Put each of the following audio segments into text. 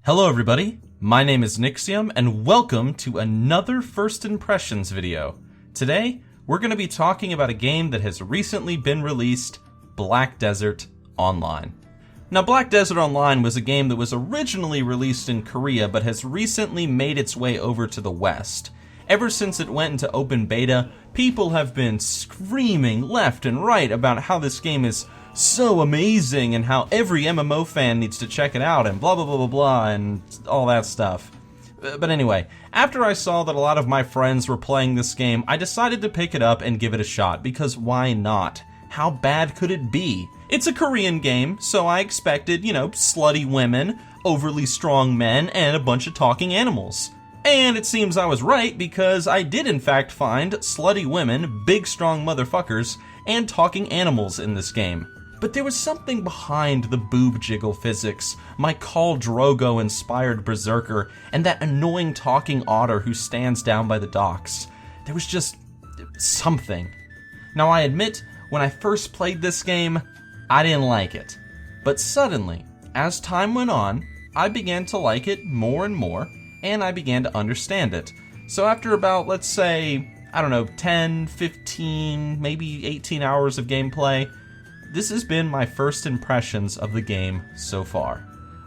Hello everybody, my name is Nixxiom and welcome to another First Impressions video. Today, we're going to be talking about a game that has recently been released, Black Desert Online. Now Black Desert Online was a game that was originally released in Korea but has recently made its way over to the West. Ever since it went into open beta, people have been screaming left and right about how this game is so amazing and how every MMO fan needs to check it out and blah blah blah blah blah and all that stuff. But anyway, after I saw that a lot of my friends were playing this game, I decided to pick it up and give it a shot, because why not? How bad could it be? It's a Korean game, so I expected, slutty women, overly strong men, and a bunch of talking animals. And it seems I was right, because I did in fact find slutty women, big strong motherfuckers, and talking animals in this game. But there was something behind the boob jiggle physics, my Khal Drogo-inspired berserker, and that annoying talking otter who stands down by the docks. There was just something. Now I admit, when I first played this game, I didn't like it. But suddenly, as time went on, I began to like it more and more, and I began to understand it. So after about, let's say, 10, 15, maybe 18 hours of gameplay, this has been my first impressions of the game so far.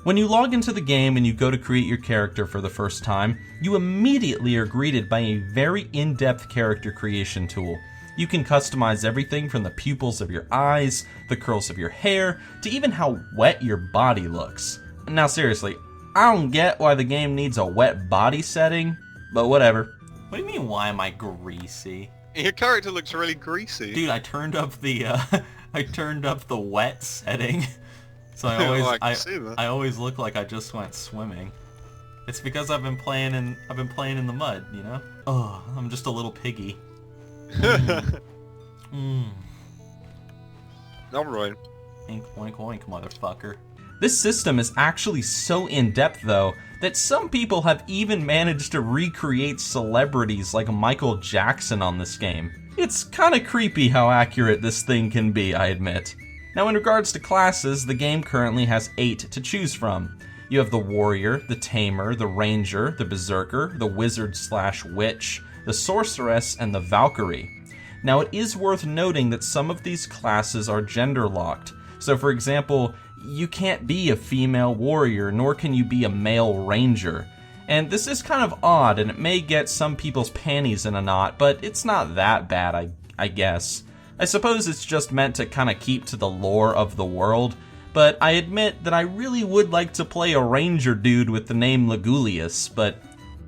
When you log into the game and you go to create your character for the first time, you immediately are greeted by a very in-depth character creation tool. You can customize everything from the pupils of your eyes, the curls of your hair, to even how wet your body looks. Now seriously, I don't get why the game needs a wet body setting, but whatever. What do you mean, why am I greasy? Your character looks really greasy. Dude, I turned up the wet setting, so I always look like I just went swimming. It's because I've been playing in the mud, Oh, I'm just a little piggy. Alright. Wink, wink, wink, motherfucker. This system is actually so in-depth, though, that some people have even managed to recreate celebrities like Michael Jackson on this game. It's kinda creepy how accurate this thing can be, I admit. Now in regards to classes, the game currently has 8 to choose from. You have the Warrior, the Tamer, the Ranger, the Berserker, the Wizard/Witch, the Sorceress, and the Valkyrie. Now it is worth noting that some of these classes are gender locked. So for example, you can't be a female warrior, nor can you be a male ranger. And this is kind of odd, and it may get some people's panties in a knot, but it's not that bad, I guess. I suppose it's just meant to kind of keep to the lore of the world, but I admit that I really would like to play a ranger dude with the name Legulius, but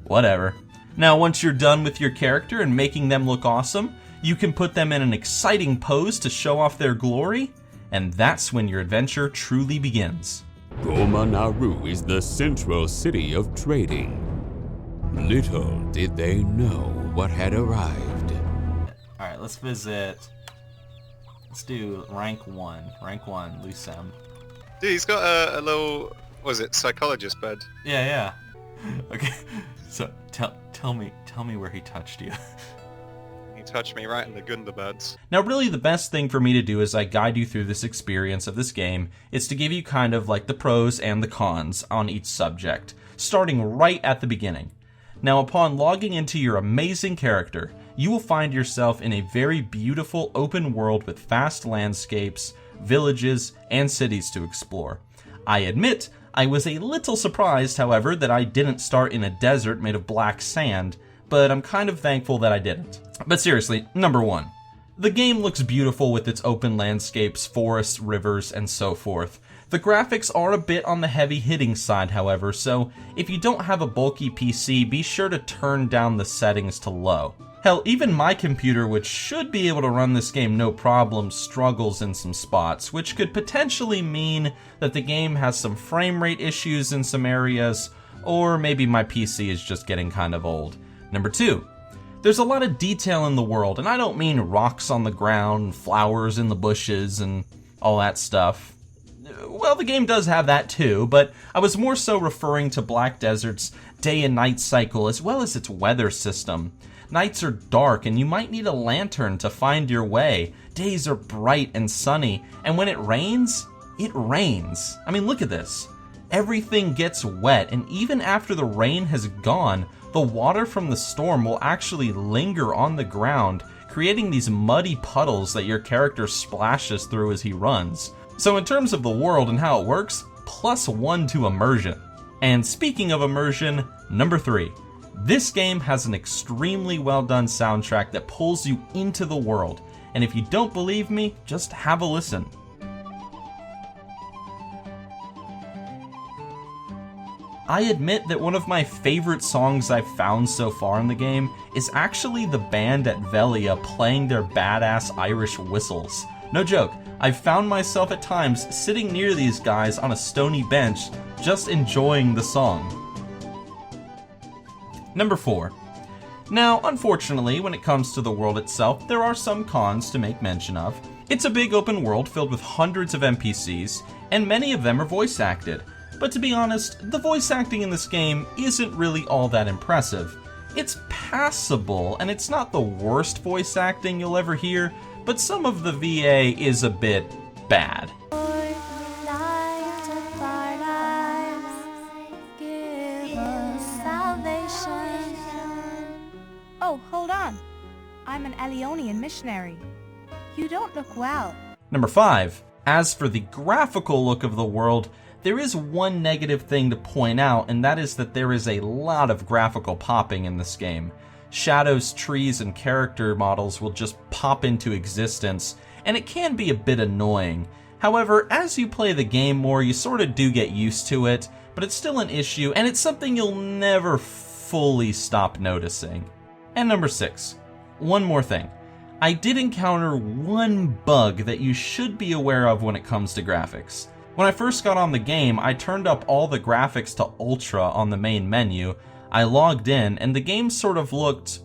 whatever. Now once you're done with your character and making them look awesome, you can put them in an exciting pose to show off their glory, and that's when your adventure truly begins. Goma Naru is the central city of trading. Little did they know what had arrived. Alright, let's visit. Let's do rank 1. Rank 1, Nixxiom. Dude, he's got a little, psychologist bed. Yeah. Okay, so tell me where he touched you. He touched me right in the Gundabeds. Now really the best thing for me to do as I guide you through this experience of this game is to give you kind of like the pros and the cons on each subject, starting right at the beginning. Now upon logging into your amazing character, you will find yourself in a very beautiful open world with vast landscapes, villages, and cities to explore. I admit, I was a little surprised, however, that I didn't start in a desert made of black sand, but I'm kind of thankful that I didn't. But seriously, number 1. The game looks beautiful with its open landscapes, forests, rivers, and so forth. The graphics are a bit on the heavy hitting side, however, so if you don't have a bulky PC, be sure to turn down the settings to low. Hell, even my computer, which should be able to run this game no problem, struggles in some spots, which could potentially mean that the game has some frame rate issues in some areas, or maybe my PC is just getting kind of old. Number 2. There's a lot of detail in the world, and I don't mean rocks on the ground, flowers in the bushes, and all that stuff. Well, the game does have that too, but I was more so referring to Black Desert's day and night cycle as well as its weather system. Nights are dark and you might need a lantern to find your way. Days are bright and sunny, and when it rains, it rains. I mean, look at this. everything gets wet, and even after the rain has gone, the water from the storm will actually linger on the ground, creating these muddy puddles that your character splashes through as he runs. So in terms of the world and how it works, +1 to immersion. And speaking of immersion, number 3. This game has an extremely well done soundtrack that pulls you into the world. And if you don't believe me, just have a listen. I admit that one of my favorite songs I've found so far in the game is actually the band at Velia playing their badass Irish whistles. No joke, I've found myself at times sitting near these guys on a stony bench just enjoying the song. Number 4. Now, unfortunately, when it comes to the world itself, there are some cons to make mention of. It's a big open world filled with hundreds of NPCs, and many of them are voice acted. But to be honest, the voice acting in this game isn't really all that impressive. It's passable, and it's not the worst voice acting you'll ever hear, but some of the VA is a bit bad. Oh, hold on. I'm an Elionian missionary. You don't look well. Number 5. As for the graphical look of the world, there is one negative thing to point out, and that is that there is a lot of graphical popping in this game. Shadows, trees, and character models will just pop into existence, and it can be a bit annoying. However, as you play the game more, you sort of do get used to it, but it's still an issue, and it's something you'll never fully stop noticing. And number 6. One more thing. I did encounter one bug that you should be aware of when it comes to graphics. When I first got on the game, I turned up all the graphics to Ultra on the main menu. I logged in, and the game sort of looked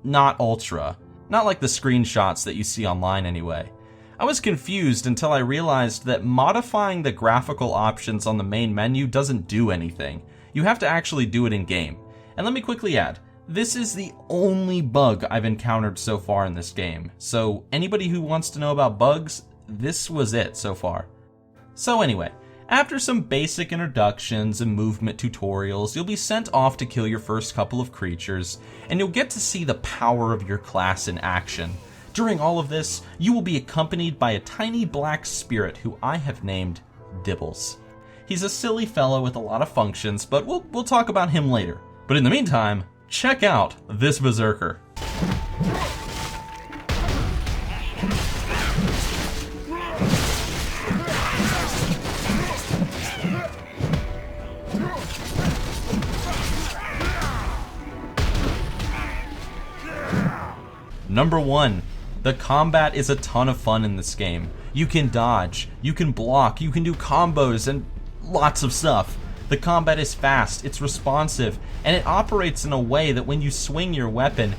not Ultra. Not like the screenshots that you see online anyway. I was confused until I realized that modifying the graphical options on the main menu doesn't do anything. You have to actually do it in-game. And let me quickly add, this is the only bug I've encountered so far in this game. So anybody who wants to know about bugs, this was it so far. So anyway, after some basic introductions and movement tutorials, you'll be sent off to kill your first couple of creatures, and you'll get to see the power of your class in action. During all of this, you will be accompanied by a tiny black spirit who I have named Dibbles. He's a silly fellow with a lot of functions, but we'll talk about him later. But in the meantime, check out this berserker. Number 1. The combat is a ton of fun in this game. You can dodge, you can block, you can do combos, and lots of stuff. The combat is fast, it's responsive, and it operates in a way that when you swing your weapon,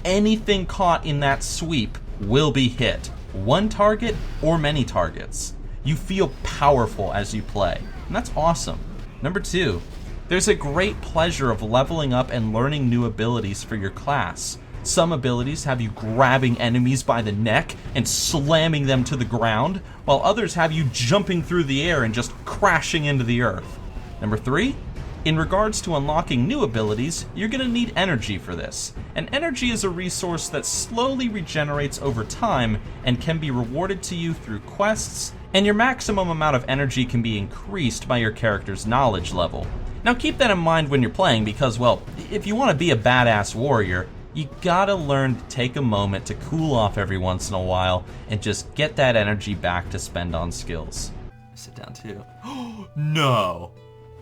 anything caught in that sweep will be hit. One target or many targets. You feel powerful as you play, and that's awesome. Number 2. There's a great pleasure of leveling up and learning new abilities for your class. Some abilities have you grabbing enemies by the neck and slamming them to the ground, while others have you jumping through the air and just crashing into the earth. Number 3, in regards to unlocking new abilities, you're going to need energy for this. And energy is a resource that slowly regenerates over time and can be rewarded to you through quests, and your maximum amount of energy can be increased by your character's knowledge level. Now keep that in mind when you're playing because, well, if you want to be a badass warrior, you gotta learn to take a moment to cool off every once in a while and just get that energy back to spend on skills. Sit down too. No!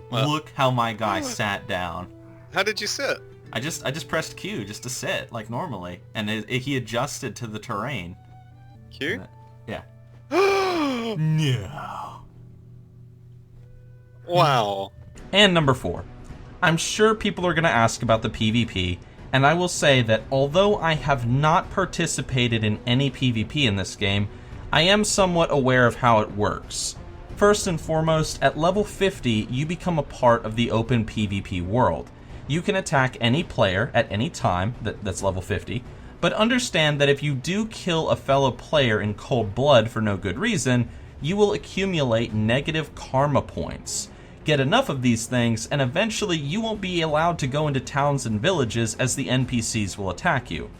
What? Look how my guy sat down. How did you sit? I just pressed Q just to sit like normally, and he adjusted to the terrain. Q? Yeah. No. Wow. And number 4. I'm sure people are gonna ask about the PvP, and I will say that although I have not participated in any PvP in this game, I am somewhat aware of how it works. First and foremost, at level 50, you become a part of the open PvP world. You can attack any player at any time, that's level 50, but understand that if you do kill a fellow player in cold blood for no good reason, you will accumulate negative karma points. get enough of these things, and eventually you won't be allowed to go into towns and villages as the NPCs will attack you.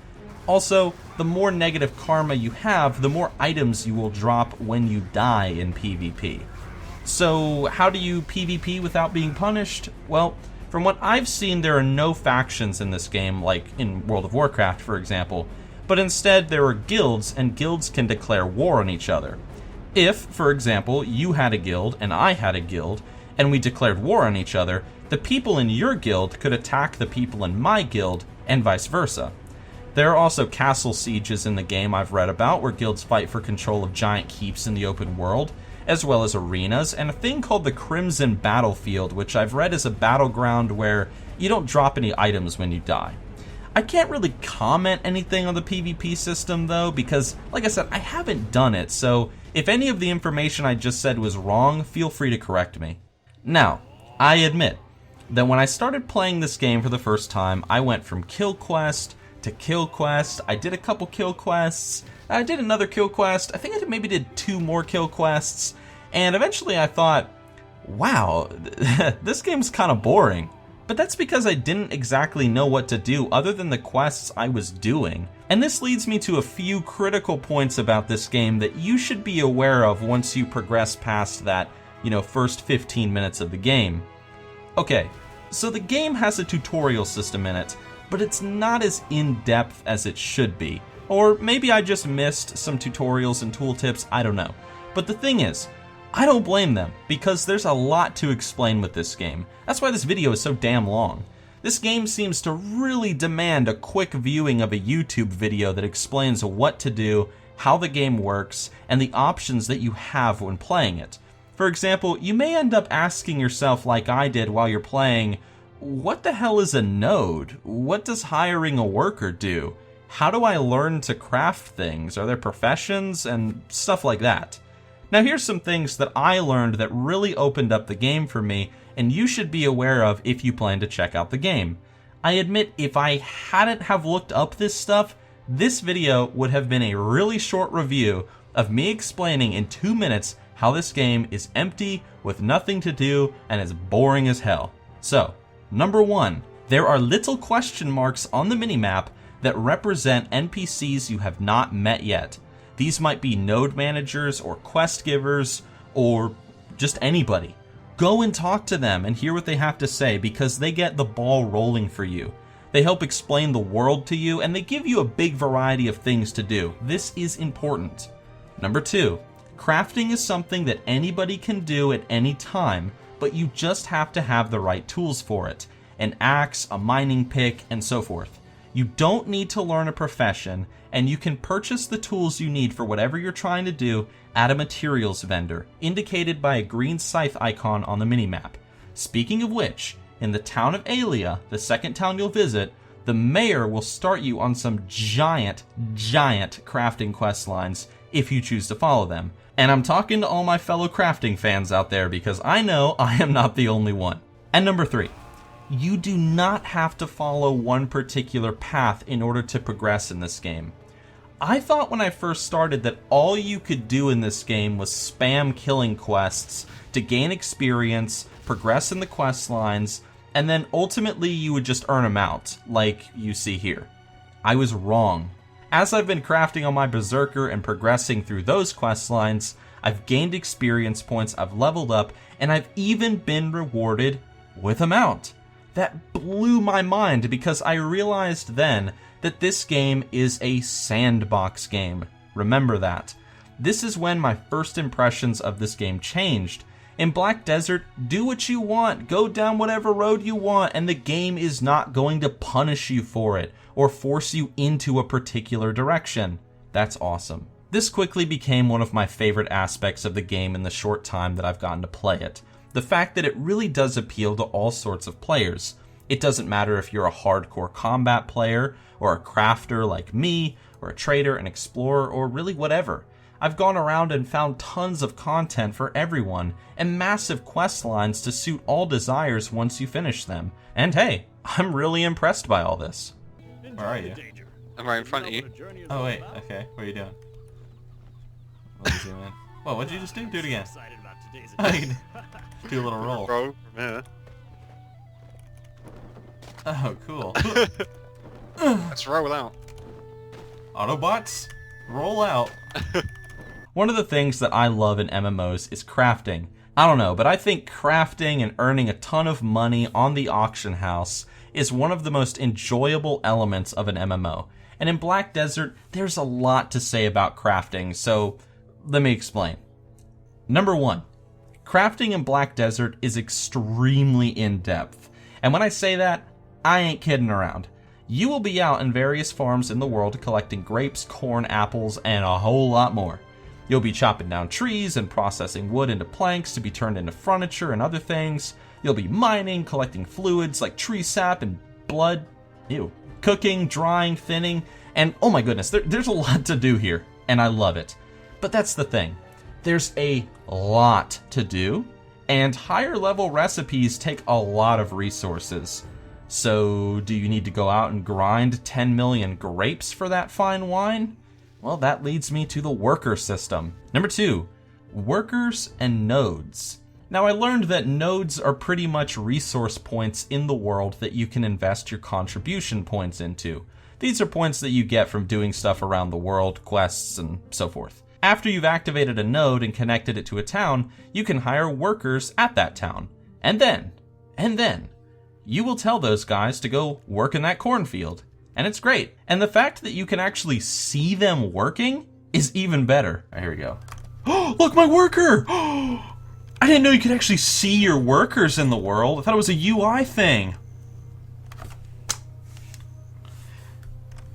Also, the more negative karma you have, the more items you will drop when you die in PvP. So, how do you PvP without being punished? Well, from what I've seen, there are no factions in this game, like in World of Warcraft, for example, but instead there are guilds, and guilds can declare war on each other. If, for example, you had a guild and I had a guild, and we declared war on each other, the people in your guild could attack the people in my guild, and vice versa. There are also castle sieges in the game I've read about, where guilds fight for control of giant keeps in the open world, as well as arenas, and a thing called the Crimson Battlefield, which I've read is a battleground where you don't drop any items when you die. I can't really comment anything on the PvP system though, because, like I said, I haven't done it, so if any of the information I just said was wrong, feel free to correct me. Now, I admit that when I started playing this game for the first time, I went from kill quest to kill quest. I did a couple kill quests, I did another kill quest, I think I maybe did 2 more kill quests, and eventually I thought, wow, this game's kind of boring. But that's because I didn't exactly know what to do other than the quests I was doing. And this leads me to a few critical points about this game that you should be aware of once you progress past that, first 15 minutes of the game. Okay, so the game has a tutorial system in it, but it's not as in-depth as it should be. Or maybe I just missed some tutorials and tooltips, I don't know. But the thing is, I don't blame them, because there's a lot to explain with this game. That's why this video is so damn long. This game seems to really demand a quick viewing of a YouTube video that explains what to do, how the game works, and the options that you have when playing it. For example, you may end up asking yourself, like I did while you're playing, what the hell is a node? What does hiring a worker do? How do I learn to craft things? Are there professions? And stuff like that. Now here's some things that I learned that really opened up the game for me, and you should be aware of if you plan to check out the game. I admit, if I hadn't have looked up this stuff, this video would have been a really short review of me explaining in 2 minutes how this game is empty, with nothing to do, and is boring as hell. So, number 1, there are little question marks on the minimap that represent NPCs you have not met yet. These might be node managers or quest givers or just anybody. Go and talk to them and hear what they have to say, because they get the ball rolling for you. They help explain the world to you, and they give you a big variety of things to do. This is important. Number 2, crafting is something that anybody can do at any time, but you just have to have the right tools for it. An axe, a mining pick, and so forth. You don't need to learn a profession, and you can purchase the tools you need for whatever you're trying to do at a materials vendor, indicated by a green scythe icon on the minimap. Speaking of which, in the town of Aelia, the second town you'll visit, the mayor will start you on some giant crafting quest lines if you choose to follow them. And I'm talking to all my fellow crafting fans out there, because I know I am not the only one. And number 3, you do not have to follow one particular path in order to progress in this game. I thought when I first started that all you could do in this game was spam killing quests to gain experience, progress in the quest lines, and then ultimately you would just earn them out, like you see here. I was wrong. As I've been crafting on my Berserker and progressing through those quest lines, I've gained experience points, I've leveled up, and I've even been rewarded with a mount. That blew my mind, because I realized then that this game is a sandbox game. Remember that. This is when my first impressions of this game changed. In Black Desert, do what you want, go down whatever road you want, and the game is not going to punish you for it or force you into a particular direction. That's awesome. This quickly became one of my favorite aspects of the game in the short time that I've gotten to play it. The fact that it really does appeal to all sorts of players. It doesn't matter if you're a hardcore combat player, or a crafter like me, or a trader, an explorer, or really whatever. I've gone around and found tons of content for everyone, and massive quest lines to suit all desires once you finish them. And hey, I'm really impressed by all this. Where are you? I'm right in front of you. Oh wait, okay, what are you doing? What did you do, man? Whoa, what did you just do? Do it again. I can do a little roll. Bro, from here. Oh, cool. Let's roll out. Autobots, roll out. One of the things that I love in MMOs is crafting. I don't know, but I think crafting and earning a ton of money on the auction house is one of the most enjoyable elements of an MMO. And in Black Desert, there's a lot to say about crafting, so let me explain. Number 1, crafting in Black Desert is extremely in-depth. And when I say that, I ain't kidding around. You will be out in various farms in the world collecting grapes, corn, apples, and a whole lot more. You'll be chopping down trees and processing wood into planks to be turned into furniture and other things. You'll be mining, collecting fluids like tree sap and blood. Ew. Cooking, drying, thinning, and oh my goodness, there's a lot to do here, and I love it. But that's the thing. There's a lot to do, and higher level recipes take a lot of resources. So, do you need to go out and grind 10 million grapes for that fine wine? Well, that leads me to the worker system. Number 2, workers and nodes. Now, I learned that nodes are pretty much resource points in the world that you can invest your contribution points into. These are points that you get from doing stuff around the world, quests, and so forth. After you've activated a node and connected it to a town, you can hire workers at that town. And then, you will tell those guys to go work in that cornfield. And it's great. And the fact that you can actually see them working is even better. All right, here we go. Oh, look, my worker! I didn't know you could actually see your workers in the world. I thought it was a UI thing.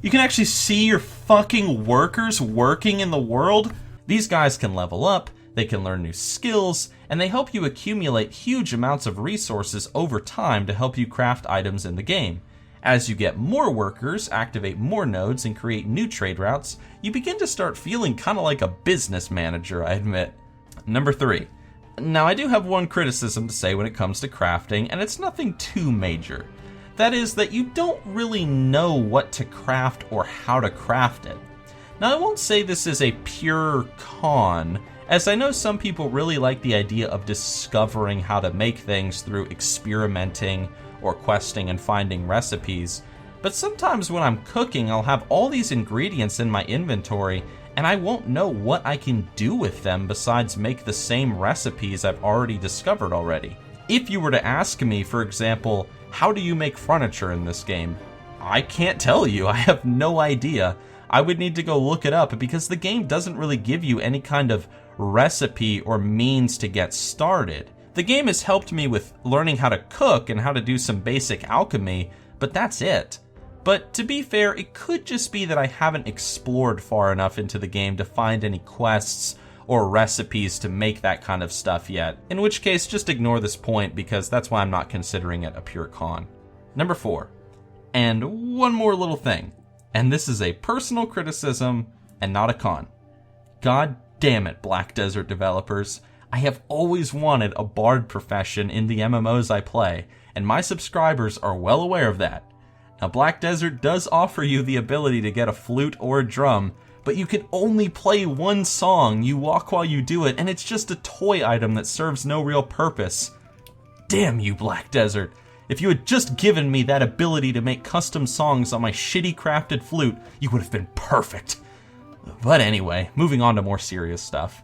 You can actually see your fucking workers working in the world? These guys can level up, they can learn new skills, and they help you accumulate huge amounts of resources over time to help you craft items in the game. As you get more workers, activate more nodes, and create new trade routes, you begin to start feeling kind of like a business manager, I admit. Number 3. Now, I do have one criticism to say when it comes to crafting, and it's nothing too major. That is that you don't really know what to craft or how to craft it. Now, I won't say this is a pure con, as I know some people really like the idea of discovering how to make things through experimenting or questing and finding recipes, but sometimes when I'm cooking, I'll have all these ingredients in my inventory and I won't know what I can do with them besides make the same recipes I've already discovered already. If you were to ask me, for example, how do you make furniture in this game? I can't tell you, I have no idea. I would need to go look it up because the game doesn't really give you any kind of recipe or means to get started. The game has helped me with learning how to cook and how to do some basic alchemy, but that's it. But to be fair, it could just be that I haven't explored far enough into the game to find any quests or recipes to make that kind of stuff yet, in which case just ignore this point because that's why I'm not considering it a pure con. Number 4, and one more little thing, and this is a personal criticism and not a con. God damn it, Black Desert developers. I have always wanted a bard profession in the MMOs I play, and my subscribers are well aware of that. Now, Black Desert does offer you the ability to get a flute or a drum, but you can only play one song, you walk while you do it, and it's just a toy item that serves no real purpose. Damn you, Black Desert. If you had just given me that ability to make custom songs on my shitty crafted flute, you would have been perfect. But anyway, moving on to more serious stuff.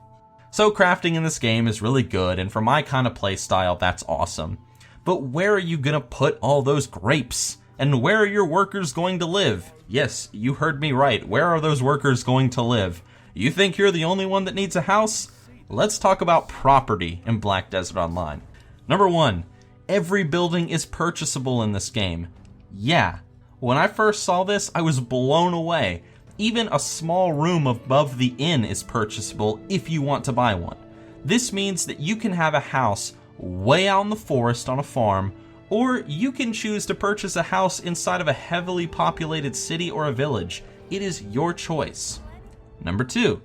So crafting in this game is really good, and for my kind of playstyle, that's awesome. But where are you gonna put all those grapes? And where are your workers going to live? Yes, you heard me right. Where are those workers going to live? You think you're the only one that needs a house? Let's talk about property in Black Desert Online. Number 1, every building is purchasable in this game. Yeah, when I first saw this, I was blown away. Even a small room above the inn is purchasable if you want to buy one. This means that you can have a house way out in the forest on a farm, or you can choose to purchase a house inside of a heavily populated city or a village. It is your choice. Number 2,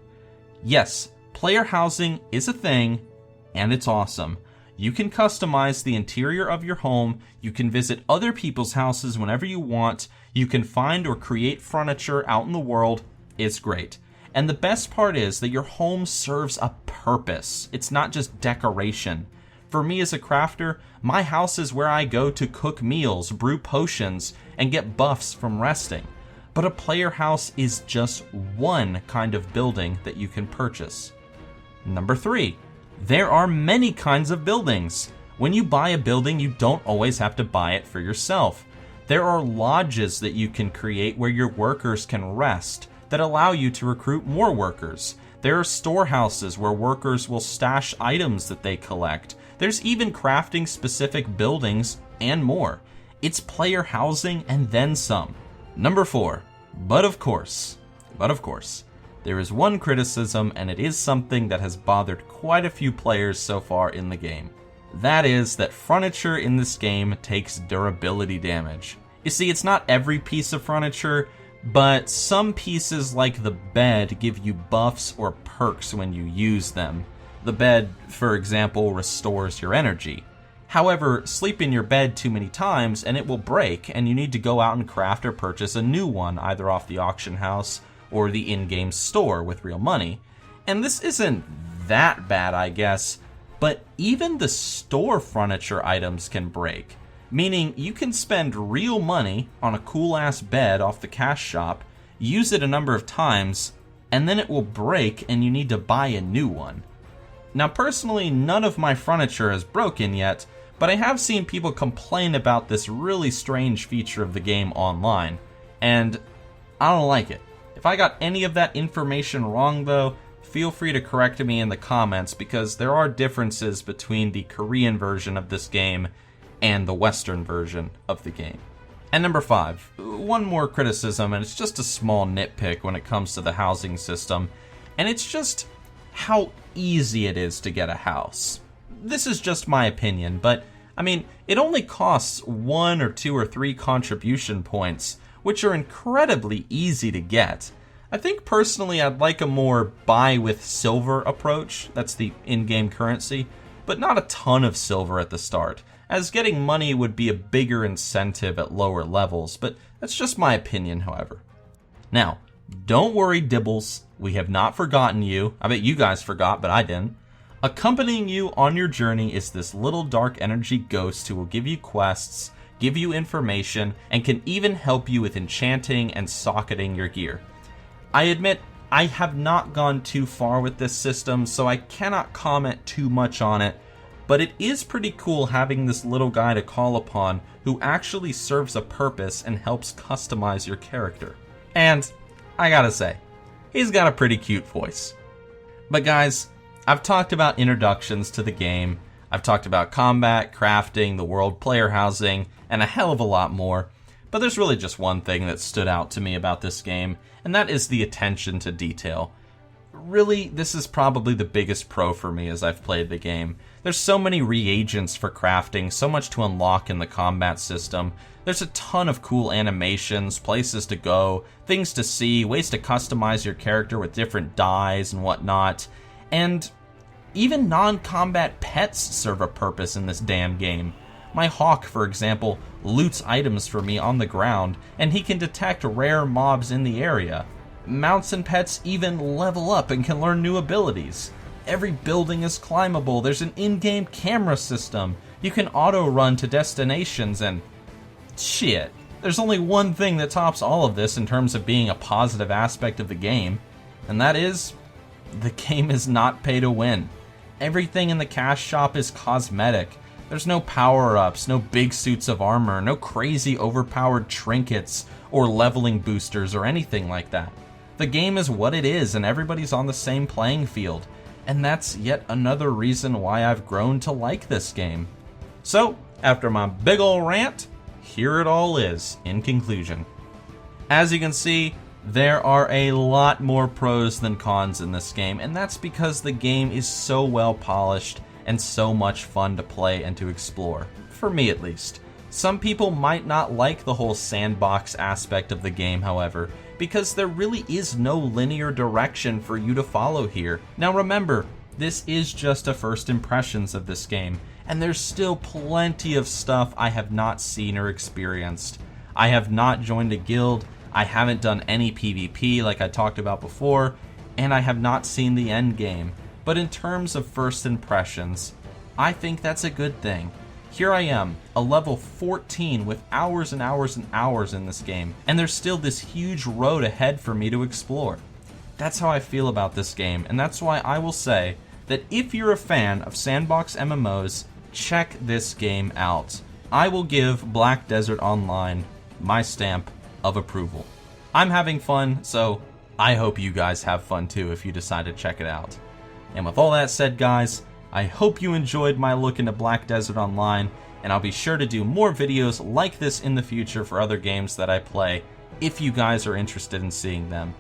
yes, player housing is a thing, and it's awesome. You can customize the interior of your home, you can visit other people's houses whenever you want, you can find or create furniture out in the world. It's great. And the best part is that your home serves a purpose. It's not just decoration. For me as a crafter, my house is where I go to cook meals, brew potions, and get buffs from resting. But a player house is just one kind of building that you can purchase. Number 3, there are many kinds of buildings. When you buy a building, you don't always have to buy it for yourself. There are lodges that you can create where your workers can rest that allow you to recruit more workers. There are storehouses where workers will stash items that they collect. There's even crafting specific buildings and more. It's player housing and then some. Number 4, but of course, there is one criticism, and it is something that has bothered quite a few players so far in the game. That is that furniture in this game takes durability damage. You see, it's not every piece of furniture, but some pieces like the bed give you buffs or perks when you use them. The bed, for example, restores your energy. However, sleep in your bed too many times and it will break, and you need to go out and craft or purchase a new one, either off the auction house or the in-game store with real money. And this isn't that bad, I guess, but even the store furniture items can break. Meaning you can spend real money on a cool-ass bed off the cash shop, use it a number of times, and then it will break and you need to buy a new one. Now personally, none of my furniture is broken yet, but I have seen people complain about this really strange feature of the game online, and I don't like it. If I got any of that information wrong though, feel free to correct me in the comments, because there are differences between the Korean version of this game and the Western version of the game. And number 5, one more criticism, and it's just a small nitpick when it comes to the housing system, and it's just how easy it is to get a house. This is just my opinion, but I mean, it only costs 1 or 2 or 3 contribution points, which are incredibly easy to get. I think personally I'd like a more buy with silver approach, that's the in-game currency, but not a ton of silver at the start, as getting money would be a bigger incentive at lower levels, but that's just my opinion, however. Now, don't worry, Dibbles, we have not forgotten you. I bet you guys forgot, but I didn't. Accompanying you on your journey is this little dark energy ghost who will give you quests, give you information, and can even help you with enchanting and socketing your gear. I admit, I have not gone too far with this system, so I cannot comment too much on it, but it is pretty cool having this little guy to call upon who actually serves a purpose and helps customize your character. And I gotta say, he's got a pretty cute voice. But guys, I've talked about introductions to the game, I've talked about combat, crafting, the world, player housing, and a hell of a lot more, but there's really just one thing that stood out to me about this game, and that is the attention to detail. Really, this is probably the biggest pro for me as I've played the game. There's so many reagents for crafting, so much to unlock in the combat system. There's a ton of cool animations, places to go, things to see, ways to customize your character with different dyes and whatnot. And even non-combat pets serve a purpose in this damn game. My hawk, for example, loots items for me on the ground, and he can detect rare mobs in the area. Mounts and pets even level up and can learn new abilities. Every building is climbable, there's an in-game camera system, you can auto-run to destinations, and shit, there's only one thing that tops all of this in terms of being a positive aspect of the game, and that is, the game is not pay to win. Everything in the cash shop is cosmetic. There's no power-ups, no big suits of armor, no crazy overpowered trinkets or leveling boosters or anything like that. The game is what it is, and everybody's on the same playing field, and that's yet another reason why I've grown to like this game. So, after my big ol' rant, here it all is, in conclusion. As you can see, there are a lot more pros than cons in this game, and that's because the game is so well polished and so much fun to play and to explore, for me at least. Some people might not like the whole sandbox aspect of the game, however, because there really is no linear direction for you to follow here. Now remember, this is just a first impressions of this game, and there's still plenty of stuff I have not seen or experienced. I have not joined a guild, I haven't done any PvP like I talked about before, and I have not seen the end game, but in terms of first impressions, I think that's a good thing. Here I am, a level 14 with hours and hours and hours in this game, and there's still this huge road ahead for me to explore. That's how I feel about this game, and that's why I will say that if you're a fan of sandbox MMOs, check this game out. I will give Black Desert Online my stamp of approval. I'm having fun, so I hope you guys have fun too if you decide to check it out. And with all that said, guys, I hope you enjoyed my look into Black Desert Online, and I'll be sure to do more videos like this in the future for other games that I play, if you guys are interested in seeing them.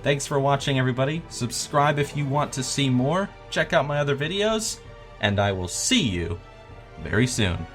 Thanks for watching, everybody. Subscribe if you want to see more, check out my other videos, and I will see you very soon.